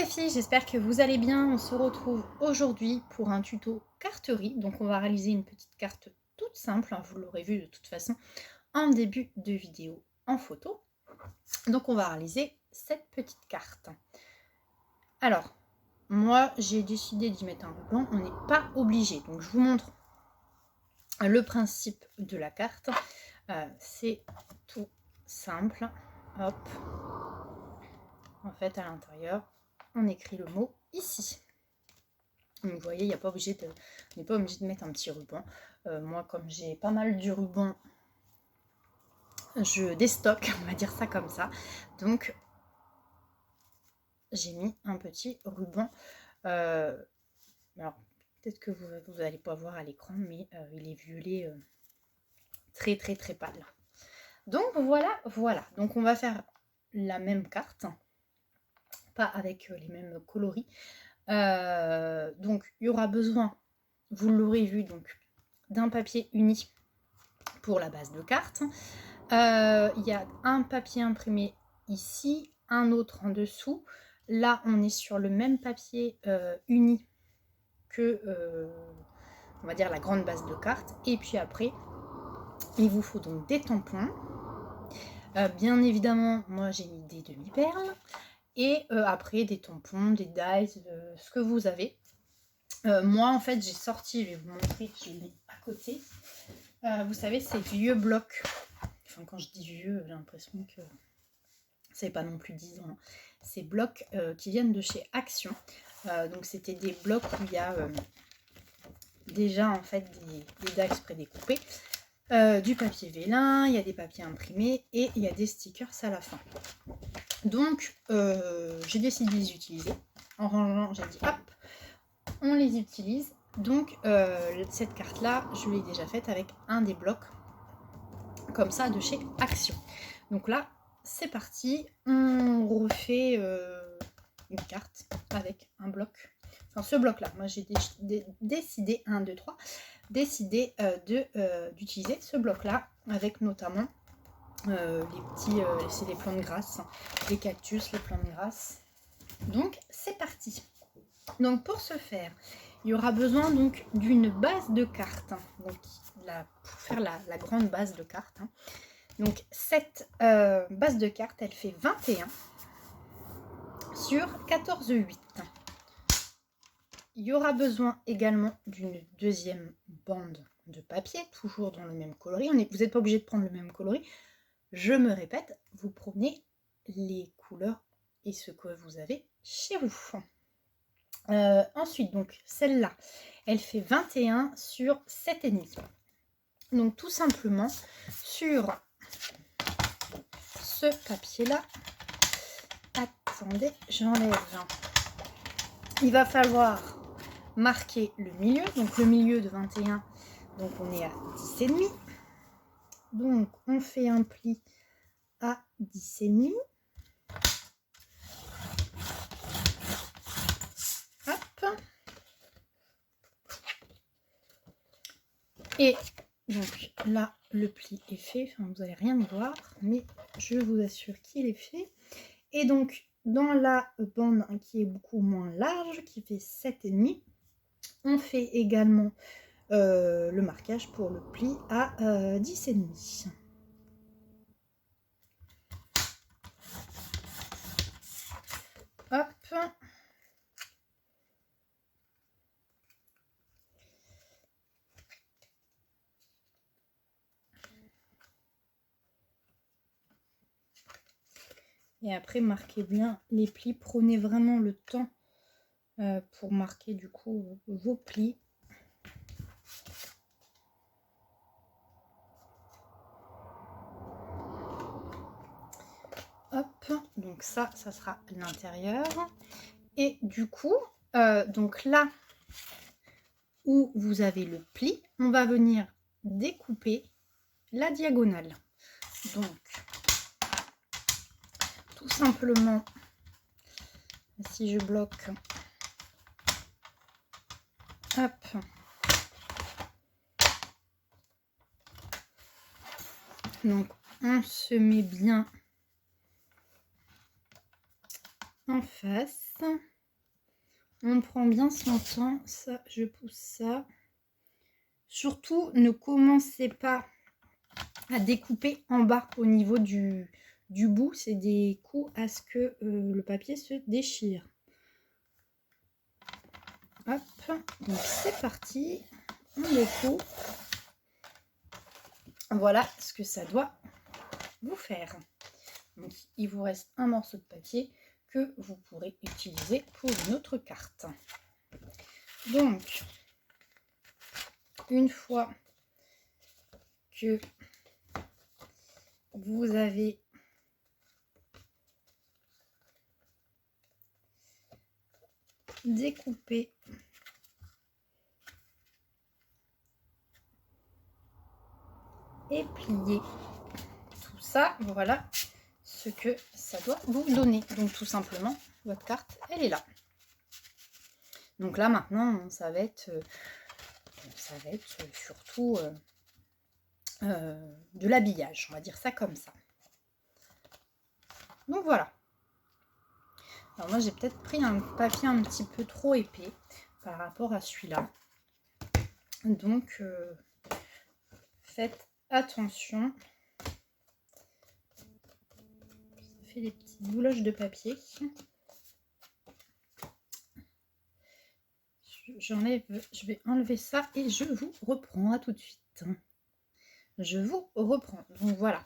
les filles, j'espère que vous allez bien. On se retrouve aujourd'hui pour un tuto carterie. Donc on va réaliser une petite carte toute simple, hein, vous l'aurez vu de toute façon en début de vidéo en photo. Donc on va réaliser cette petite carte. Alors, moi j'ai décidé d'y mettre un ruban, on n'est pas obligé. Donc je vous montre le principe de la carte. C'est tout simple. Hop. En fait, à l'intérieur, on écrit le mot ici. Donc, vous voyez, il n'y a pas obligé de, on n'est pas obligé de mettre un petit ruban. Moi, comme j'ai pas mal du ruban, je déstocke, on va dire ça comme ça. Donc, j'ai mis un petit ruban. Alors, peut-être que vous n'allez pas voir à l'écran, mais il est violet très pâle. Donc, voilà. Donc, on va faire la même carte, pas avec les mêmes coloris. Donc il y aura besoin, vous l'aurez vu, donc d'un papier uni pour la base de carte. Il y a un papier imprimé ici, un autre en dessous. Là on est sur le même papier uni que on va dire la grande base de carte. Et puis après il vous faut donc des tampons. Bien évidemment moi j'ai mis des demi-perles. Et après des tampons, des dies, ce que vous avez. Moi en fait j'ai sorti, je vais vous montrer, je l'ai mis à côté. Vous savez ces vieux blocs, enfin quand je dis vieux j'ai l'impression que c'est pas non plus 10 ans, hein. Ces blocs qui viennent de chez Action. Donc c'était des blocs où il y a déjà en fait des dagues prédécoupées, du papier vélin, il y a des papiers imprimés et il y a des stickers à la fin. Donc j'ai décidé de les utiliser. En rangeant j'ai dit hop, on les utilise. Donc cette carte là je l'ai déjà faite avec un des blocs comme ça de chez Action. Donc là c'est parti, on refait une carte avec un bloc, enfin ce bloc là, moi j'ai décidé 1, 2, 3 décidé d'utiliser ce bloc là avec notamment les petits, c'est les plantes grasses, les cactus, les plantes grasses. Donc c'est parti. Donc pour ce faire, il y aura besoin donc d'une base de carte. Donc pour faire la grande base de carte. Donc cette base de carte, elle fait 21 sur 14,8. Il y aura besoin également d'une deuxième bande de papier, toujours dans le même coloris. Vous n'êtes pas obligé de prendre le même coloris. Je me répète, vous prenez les couleurs et ce que vous avez chez vous. Ensuite, donc celle-là, elle fait 21 sur 7,5. Donc tout simplement, sur ce papier-là, attendez, j'enlève. Il va falloir marquer le milieu. Donc le milieu de 21, donc on est à 10,5. Donc on fait un pli à 10,5. Et donc là, le pli est fait. Enfin, vous n'allez rien voir, mais je vous assure qu'il est fait. Et donc, dans la bande qui est beaucoup moins large, qui fait 7,5, on fait également le marquage pour le pli à 10,5. Hop. Et après, marquez bien les plis. Prenez vraiment le temps pour marquer du coup vos plis. Hop, donc ça sera l'intérieur. Et du coup, donc là où vous avez le pli, on va venir découper la diagonale. Donc, tout simplement, si je bloque, hop, donc on se met bien en face. On prend bien son temps. Ça, je pousse ça. Surtout, ne commencez pas à découper en bas au niveau du bout. C'est des coups à ce que le papier se déchire. Hop, donc c'est parti. On découpe. Voilà ce que ça doit vous faire. Donc, il vous reste un morceau de papier que vous pourrez utiliser pour une autre carte. Donc, une fois que vous avez découpé et plié tout ça, voilà ce que ça doit vous donner. Donc tout simplement, votre carte, elle est là. Donc là maintenant, ça va être surtout de l'habillage, on va dire ça comme ça. Donc voilà. Alors moi j'ai peut-être pris un papier un petit peu trop épais par rapport à celui-là. Donc faites attention. Ça fait des petites bouloches de papier. Je vais enlever ça et je vous reprends. À tout de suite. Je vous reprends. Donc voilà.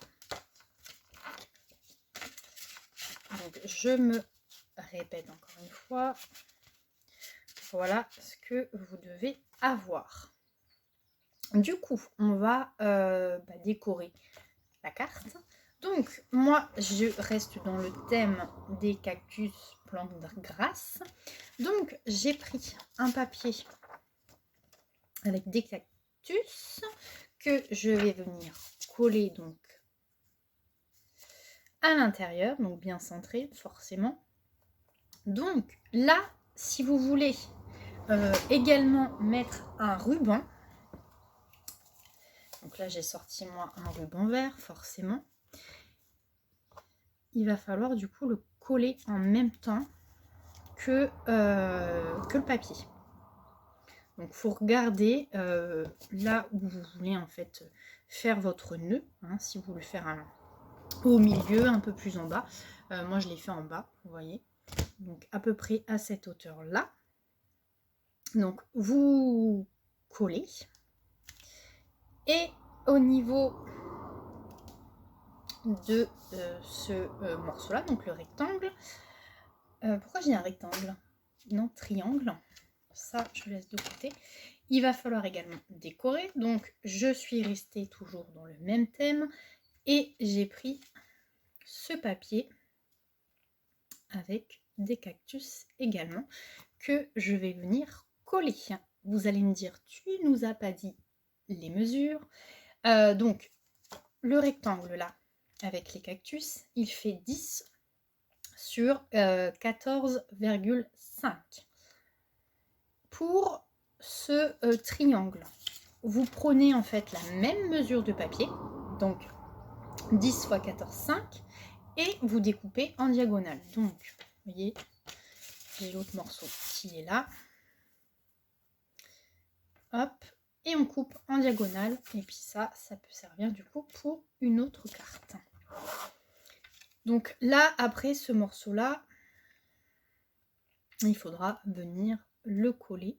Donc je me répète encore une fois. Voilà ce que vous devez avoir. Du coup, on va décorer la carte. Donc moi, je reste dans le thème des cactus plantes grasses. Donc j'ai pris un papier avec des cactus que je vais venir coller donc à l'intérieur, donc bien centré forcément. Donc là, si vous voulez également mettre un ruban, donc là j'ai sorti moi un ruban vert forcément, il va falloir du coup le coller en même temps que le papier. Donc il faut regarder là où vous voulez en fait faire votre nœud, hein, si vous voulez faire au milieu, un peu plus en bas. Moi je l'ai fait en bas, vous voyez. Donc à peu près à cette hauteur là. Donc vous collez. Et au niveau de ce morceau là, donc le rectangle, pourquoi j'ai un rectangle? Non, triangle. Ça je laisse de côté. Il va falloir également décorer. Donc je suis restée toujours dans le même thème. Et j'ai pris ce papier avec des cactus également que je vais venir coller. Vous allez me dire, tu nous as pas dit les mesures. Donc le rectangle là avec les cactus, il fait 10 sur 14,5. Pour ce triangle, vous prenez en fait la même mesure de papier, donc 10 x 14,5, et vous découpez en diagonale. Donc, vous voyez, j'ai l'autre morceau qui est là. Hop, et on coupe en diagonale. Et puis ça peut servir du coup pour une autre carte. Donc là, après ce morceau-là, il faudra venir le coller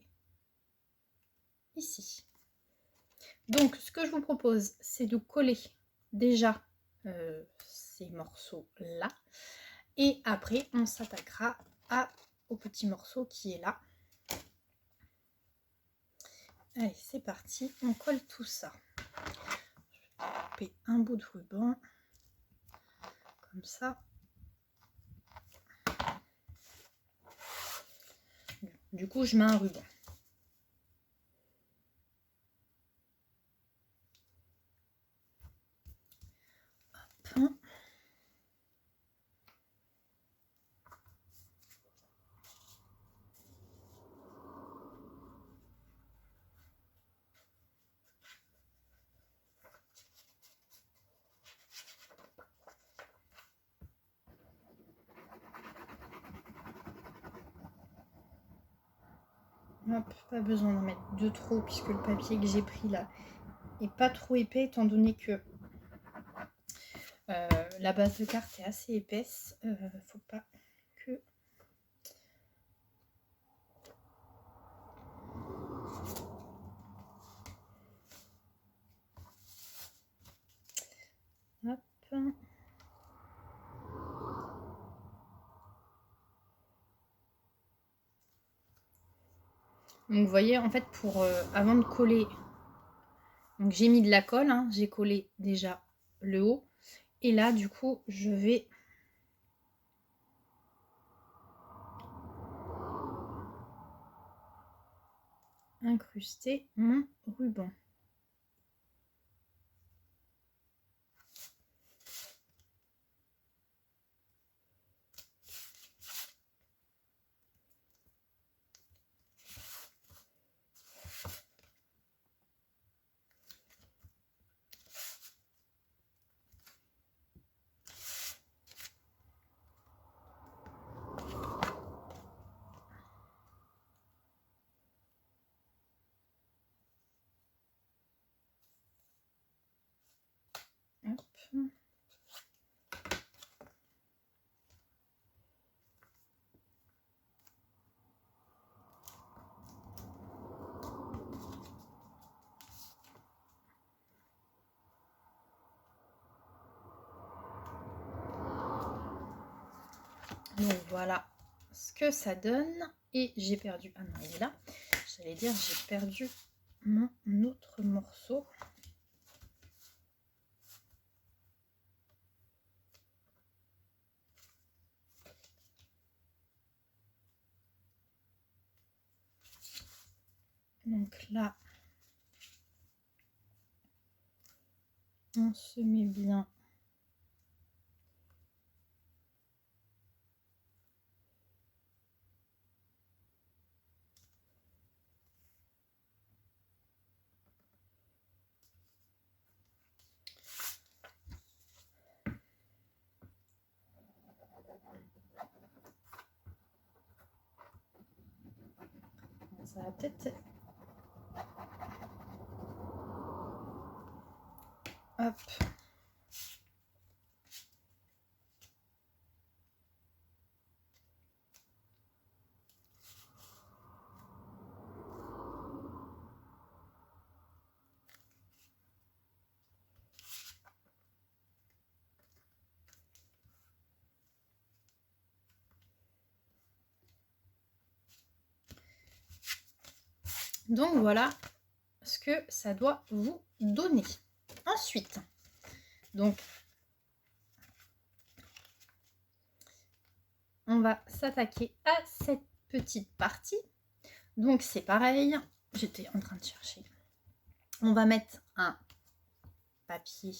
ici. Donc, ce que je vous propose, c'est de coller déjà ces morceaux-là. Et après, on s'attaquera au petit morceau qui est là. Allez, c'est parti, on colle tout ça. Je vais couper un bout de ruban, comme ça. Du coup, je mets un ruban. Hop. Hop, pas besoin d'en mettre de trop puisque le papier que j'ai pris là est pas trop épais étant donné que la base de carte est assez épaisse. Faut pas que... Hop. Donc vous voyez, en fait, pour avant de coller, donc j'ai mis de la colle, hein, j'ai collé déjà le haut. Et là, du coup, je vais incruster mon ruban. Hop. Donc voilà ce que ça donne. Et j'ai perdu... Ah non, il est là. J'allais dire, j'ai perdu mon autre morceau. Donc là, on se met bien. Ça va peut-être... Hop. Donc voilà ce que ça doit vous donner. Ensuite, donc on va s'attaquer à cette petite partie. Donc c'est pareil, j'étais en train de chercher. On va mettre un papier.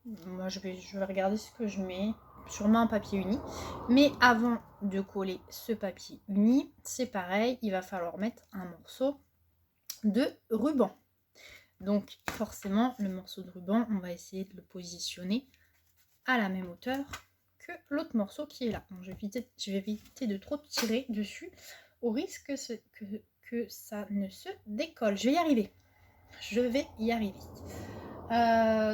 Moi je vais regarder ce que je mets. Sûrement un papier uni. Mais avant de coller ce papier uni, c'est pareil, il va falloir mettre un morceau de ruban. Donc forcément, le morceau de ruban, on va essayer de le positionner à la même hauteur que l'autre morceau qui est là. Donc, je vais éviter de trop tirer dessus au risque que ça ne se décolle. Je vais y arriver. Je vais y arriver.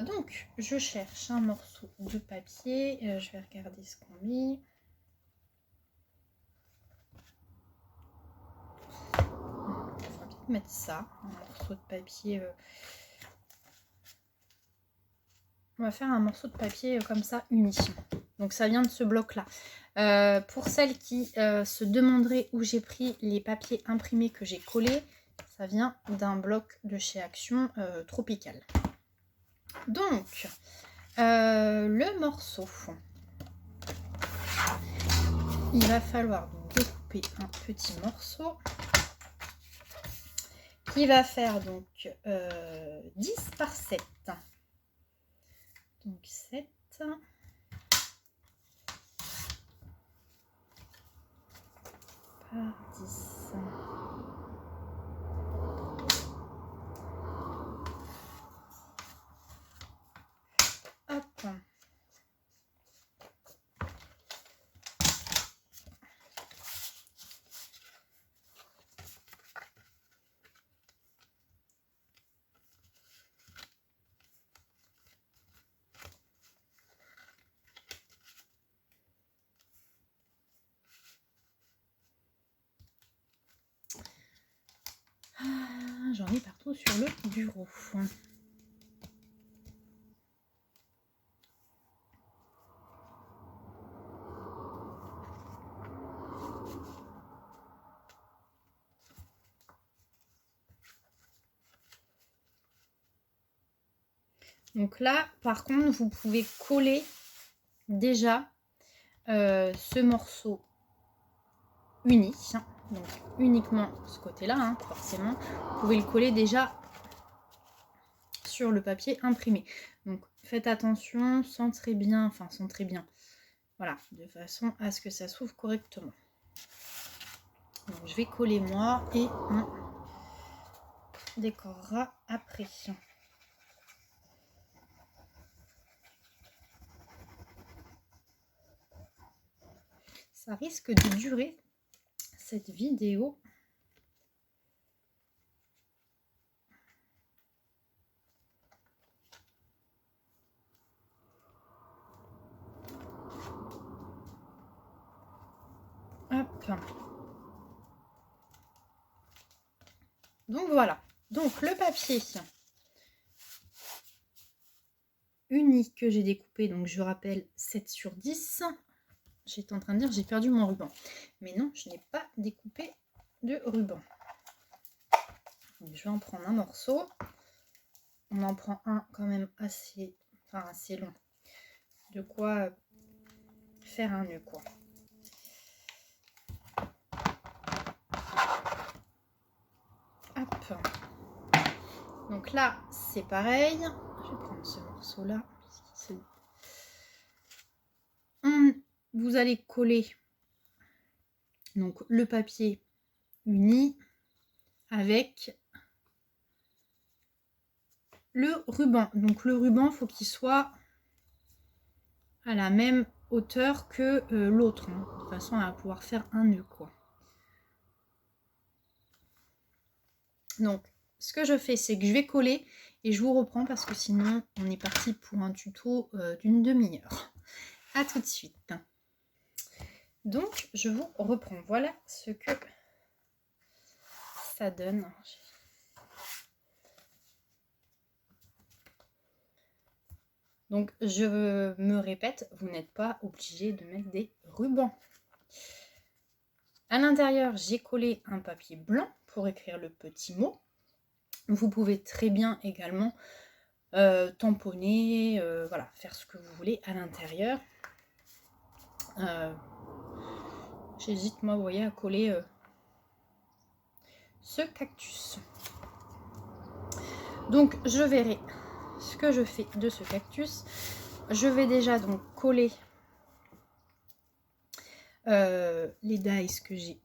Donc, je cherche un morceau de papier. Je vais regarder ce qu'on met. Il va peut-être mettre ça, un morceau de papier. On va faire un morceau de papier comme ça, uni. Donc ça vient de ce bloc-là. Pour celles qui se demanderaient où j'ai pris les papiers imprimés que j'ai collés, ça vient d'un bloc de chez Action Tropical. Donc, le morceau, il va falloir découper un petit morceau qui va faire donc 10 par 7. Donc 7. Par 10. Hop. j'en ai partout sur le bureau. Donc là, par contre, vous pouvez coller déjà ce morceau uni. Donc uniquement ce côté-là, hein, forcément. Vous pouvez le coller déjà sur le papier imprimé. Donc faites attention, centrez bien, enfin centrez bien. Voilà, de façon à ce que ça s'ouvre correctement. Donc je vais coller moi et on décorera après. Ça risque de durer cette vidéo. Hop. Donc voilà. Donc le papier uni que j'ai découpé, donc je rappelle 7 sur 10. J'étais en train de dire j'ai perdu mon ruban. Mais non, je n'ai pas découpé de ruban. Donc, je vais en prendre un morceau. On en prend un quand même assez long. De quoi faire un nœud, quoi. Hop. Donc là, c'est pareil. Je vais prendre ce morceau-là. Vous allez coller donc le papier uni avec le ruban. Donc le ruban, il faut qu'il soit à la même hauteur que l'autre, hein, de façon à pouvoir faire un nœud, quoi. Donc ce que je fais, c'est que je vais coller et je vous reprends parce que sinon on est parti pour un tuto d'une demi-heure. À tout de suite. Donc je vous reprends. Voilà ce que ça donne. Donc je me répète, vous n'êtes pas obligé de mettre des rubans. À l'intérieur, j'ai collé un papier blanc pour écrire le petit mot. Vous pouvez très bien également tamponner, voilà, faire ce que vous voulez à l'intérieur. J'hésite, moi, vous voyez, à coller ce cactus. Donc je verrai ce que je fais de ce cactus. Je vais déjà donc coller les dies que j'ai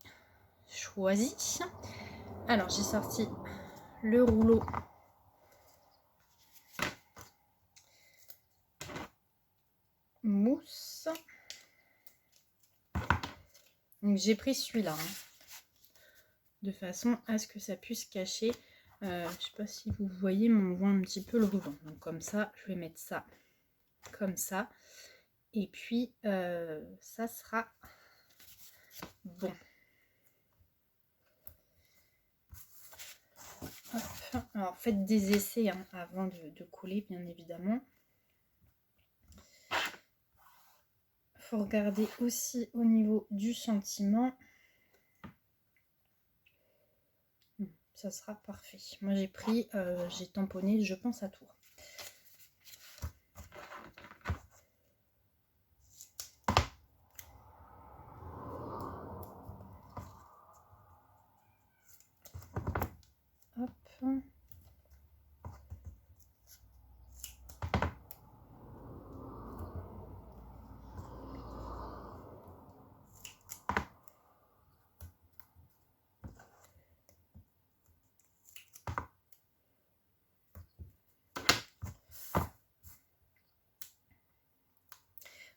choisis. Alors j'ai sorti le rouleau mousse. Donc j'ai pris celui-là, hein, de façon à ce que ça puisse cacher. Je ne sais pas si vous voyez, mais on voit un petit peu le ruban. Donc comme ça, je vais mettre ça comme ça. Et puis ça sera bon. Hop. Alors faites des essais, hein, avant de coller, bien évidemment. Il faut regarder aussi au niveau du sentiment. Ça sera parfait. Moi j'ai pris, j'ai tamponné, je pense, à tout. Hop.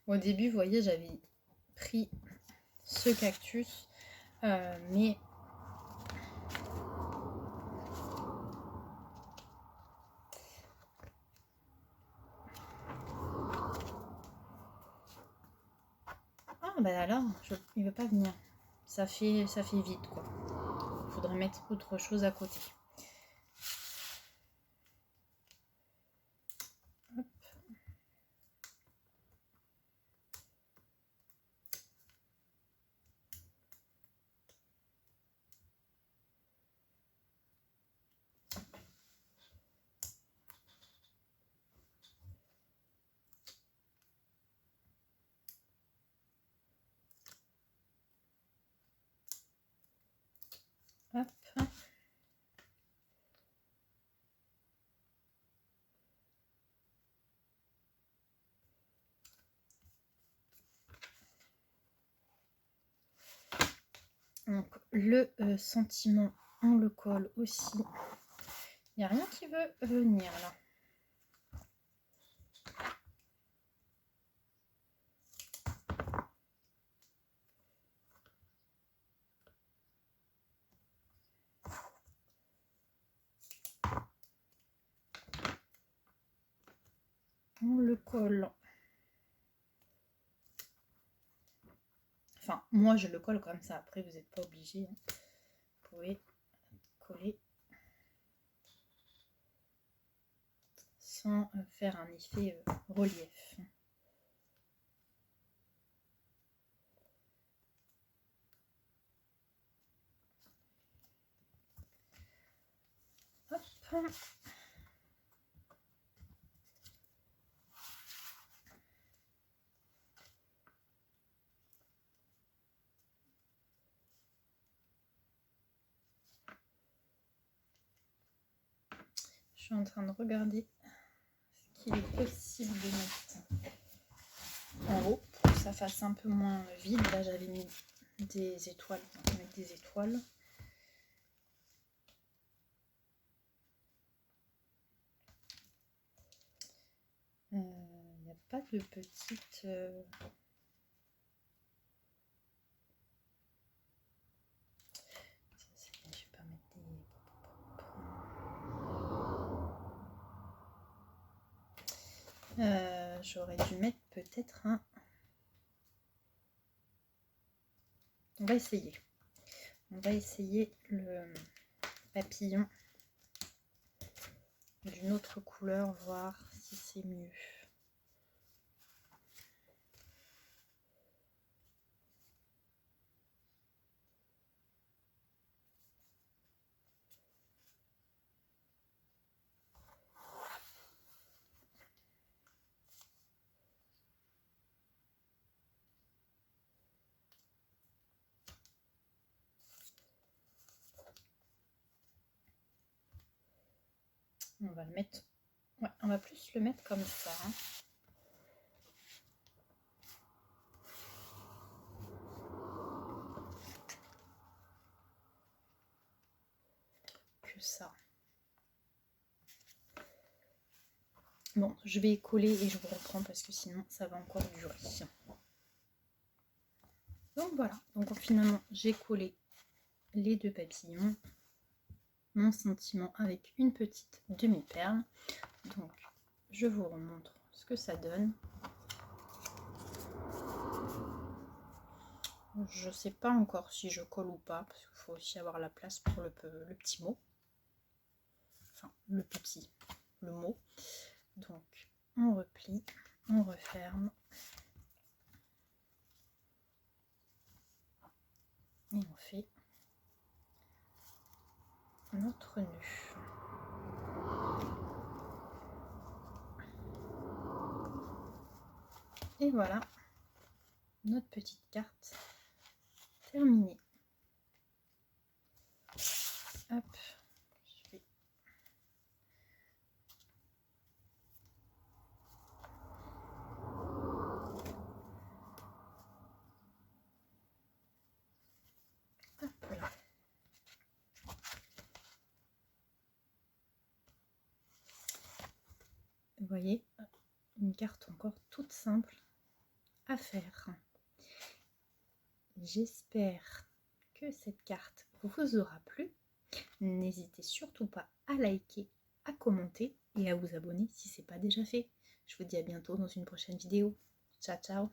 Au début, vous voyez, j'avais pris ce cactus, mais ah bah alors, il veut pas venir. Ça fait vide, quoi. Il faudrait mettre autre chose à côté. Donc le sentiment, on le colle aussi. Il n'y a rien qui veut venir là. On le colle. Enfin, moi je le colle comme ça. Après, vous n'êtes pas obligé. Hein. Vous pouvez coller sans faire un effet relief. Hop. Je suis en train de regarder ce qu'il est possible de mettre en haut pour que ça fasse un peu moins vide. Là, j'avais mis des étoiles. On va mettre des étoiles. Il n'y a pas de petites... Je vais pas mettre des... J'aurais dû mettre peut-être un... On va essayer. On va essayer le papillon d'une autre couleur, voir si c'est mieux. On va le mettre... Ouais, on va plus le mettre comme ça. Hein. Que ça. Bon, je vais coller et je vous reprends parce que sinon ça va encore durer. Donc voilà, donc finalement j'ai collé les deux papillons, mon sentiment avec une petite demi-perle. Donc je vous remontre ce que ça donne. Je sais pas encore si je colle ou pas parce qu'il faut aussi avoir la place pour le petit mot. Enfin le petit, le mot. Donc on replie, on referme. Et on fait notre nœud. Et voilà notre petite carte terminée. Hop, je vais... Hop là. Vous voyez, une carte encore toute simple à faire. J'espère que cette carte vous aura plu. N'hésitez surtout pas à liker, à commenter et à vous abonner si ce n'est pas déjà fait. Je vous dis à bientôt dans une prochaine vidéo. Ciao, ciao!